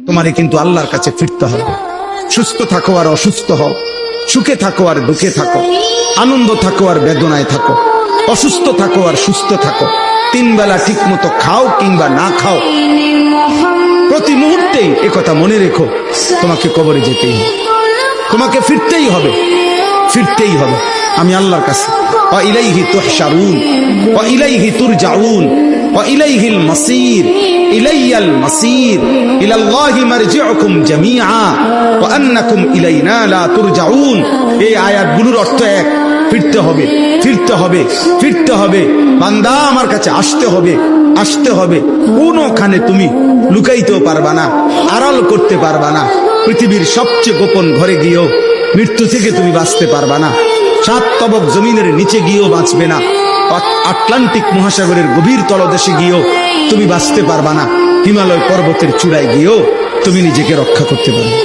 তোমারে কিন্তু আল্লাহর কাছে ফিরতে হবে। সুস্থ থাকো আর অসুস্থ হও, সুখে থাকো আর দুঃখে থাকো, আনন্দ থাকো আর বেদনায় থাকো, অসুস্থ থাকো আর সুস্থ থাকো, তিন বেলা ঠিক মতো খাও কিংবা না খাও, প্রতি মুহূর্তেই একথা মনে রেখো, তোমাকে কবরে যেতেই হবে, তোমাকে ফিরতেই হবে, ফিরতেই হবে। আমি আল্লাহর কাছে ওয়া ইলাইহি তুহশারুন ওয়া ইলাইহি তুরজাউন ওয়া ইলাইহিল মাসির, ইলাইয়াল মাসির, ইলাল্লাহি মারজিউকুম জামিআ ওয়া আন্নাকুম ইলাইনা লা তুরজাউন। এই আয়াতগুলোর অর্থ এক, ফিরতে হবে, ফিরতে হবে, ফিরতে হবে। বান্দা আমার কাছে আসতে হবে, আসতে হবে। কোনখানে তুমি লুকাইতেও পারবা না, আড়াল করতে পারবা না। পৃথিবীর সবচেয়ে গোপন ঘরে গিয়েও মৃত্যু থেকে তুমি বাঁচতে পারবা না। 7 তবক জমিনের নিচে গিয়েও বাঁচবে না। আটলান্টিক মহাসাগরের গভীর তলদেশে গিয়েও তুমি বাঁচতে পারবা না। হিমালয় পর্বতের চূড়ায় গিয়েও তুমি নিজেকে রক্ষা করতে পারবে।